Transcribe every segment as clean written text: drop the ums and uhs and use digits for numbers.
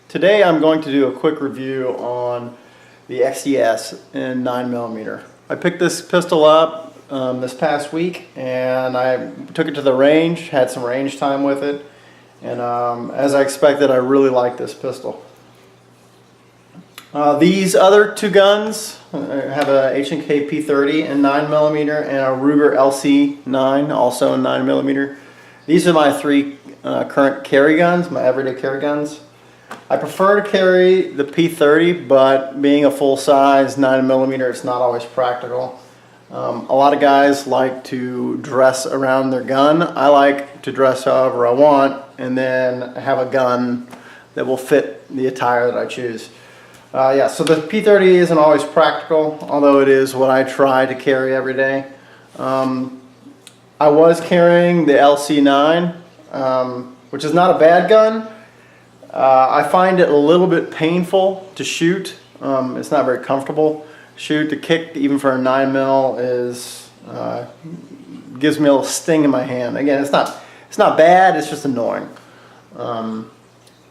Today I'm going to do a quick review on the XDS in 9mm. I picked this pistol up this past week and I took it to the range, had some range time with it, and as I expected, I really like this pistol. These other two guns have a H&K P30 in 9mm and a Ruger LC9 also in 9mm. These are my three current carry guns, my everyday carry guns. I prefer to carry the P30, but being a full-size 9mm, it's not always practical. A lot of guys like to dress around their gun. I like to dress however I want and then have a gun that will fit the attire that I choose. Yeah, so the P30 isn't always practical, although it is what I try to carry every day. I was carrying the LC9, which is not a bad gun. I find it a little bit painful to shoot. It's not very comfortable. Shoot, the kick even for a 9mm is gives me a little sting in my hand. Again, it's not bad. It's just annoying, and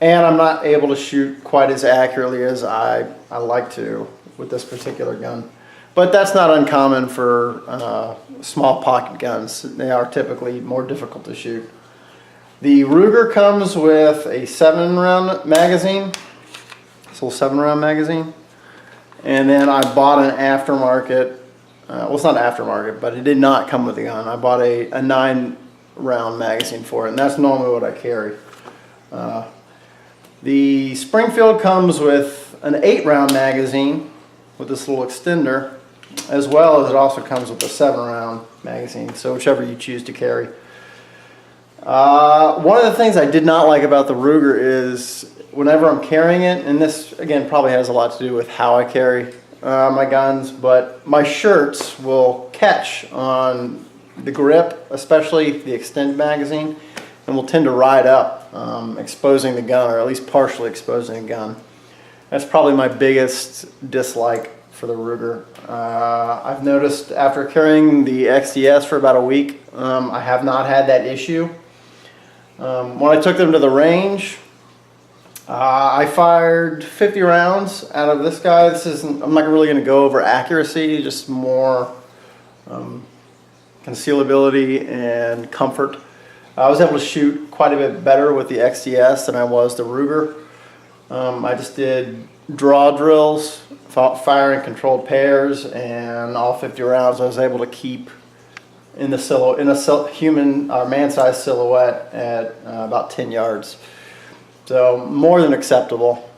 I'm not able to shoot quite as accurately as I like to with this particular gun. But that's not uncommon for small pocket guns. They are typically more difficult to shoot. The Ruger comes with a 7-round magazine, this little 7-round magazine, and then I bought an aftermarket, well, it's not aftermarket, but it did not come with the gun. I bought a 9-round magazine for it, and that's normally what I carry. The Springfield comes with an 8-round magazine with this little extender, as well as it also comes with a 7-round magazine, so whichever you choose to carry. One of the things I did not like about the Ruger is whenever I'm carrying it, and this again probably has a lot to do with how I carry my guns, but my shirts will catch on the grip, especially the extended magazine, and will tend to ride up, exposing the gun, or at least partially exposing the gun. That's probably my biggest dislike for the Ruger. I've noticed after carrying the XDS for about a week, I have not had that issue. When I took them to the range, I fired 50 rounds out of this guy. I'm not really going to go over accuracy, just more concealability and comfort. I was able to shoot quite a bit better with the XDS than I was the Ruger. I just did draw drills, firing controlled pairs, and all 50 rounds I was able to keep in a human or man-sized silhouette at about 10 yards. So more than acceptable.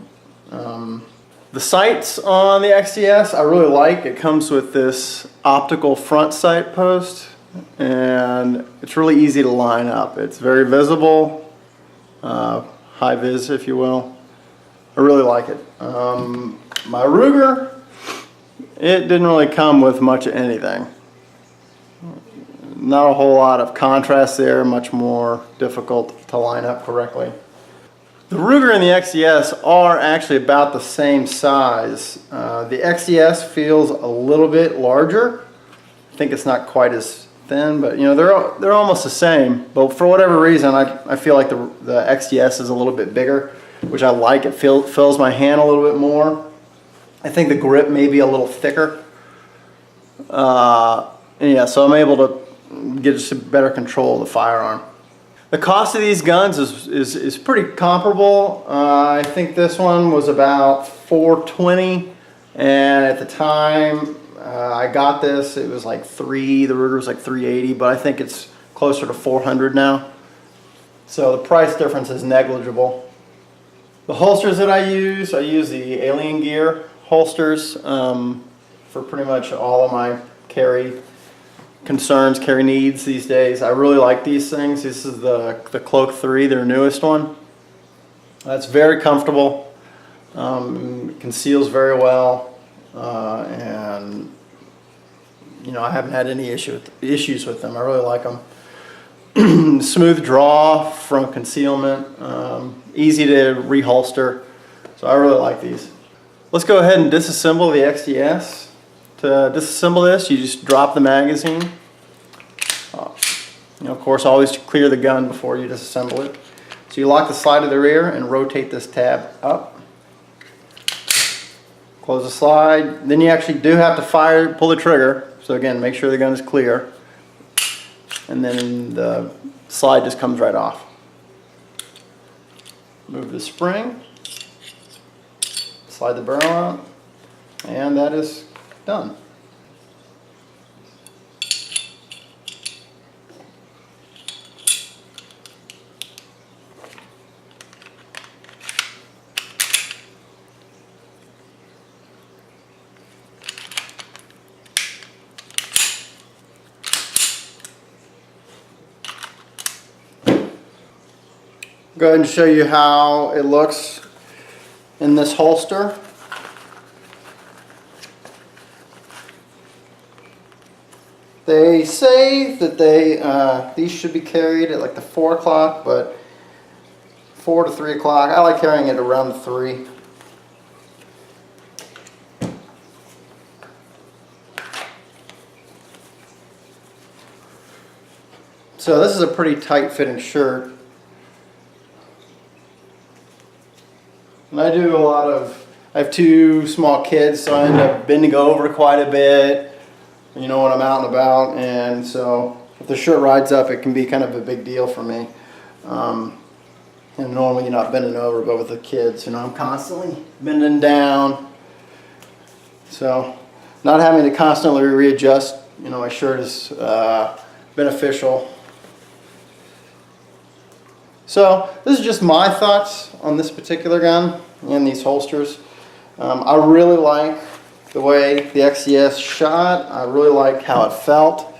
The sights on the XDS I really like. It comes with this optical front sight post, and it's really easy to line up. It's very visible, high vis if you will. I really like it. My Ruger, it didn't really come with much of anything. Not a whole lot of contrast there, much more difficult to line up correctly. The Ruger and the XDS are actually about the same size. The XDS feels a little bit larger. I think it's not quite as thin, but you know, they're almost the same. But for whatever reason, I feel like the XDS is a little bit bigger, which I like. It fills my hand a little bit more. I think the grip may be a little thicker. Yeah, so I'm able to get just better control of the firearm. The cost of these guns is pretty comparable. I think this one was about $420, and at the time I got this, it was like the Ruger was like $380, but I think it's closer to $400 now. So the price difference is negligible. The holsters that I use the Alien Gear holsters for pretty much all of my carry needs these days. I really like these things. This is the Cloak 3, their newest one. That's very comfortable, conceals very well, and you know, I haven't had any issues with them. I really like them. Smooth draw from concealment, easy to reholster, so I really like these. Let's go ahead and disassemble the XDS. To disassemble this, you just drop the magazine. You know, of course, always clear the gun before you disassemble it. So you lock the slide to the rear and rotate this tab up. Close the slide. Then you actually do have to pull the trigger. So again, make sure the gun is clear. And then the slide just comes right off. Move the spring. Slide the barrel out. And that is done. Go ahead and show you how it looks in this holster. They say that these should be carried at like the 4 o'clock, but 4 to 3 o'clock. I like carrying it around the 3. So this is a pretty tight fitting shirt. And I have 2 small kids, so I end up bending over quite a bit, you know, when I'm out and about, and so if the shirt rides up, it can be kind of a big deal for me. And normally you're not bending over, but with the kids, you know, I'm constantly bending down. So not having to constantly readjust, you know, my shirt is beneficial. So this is just my thoughts on this particular gun and these holsters. I really like the way the XDS shot. I really like how it felt.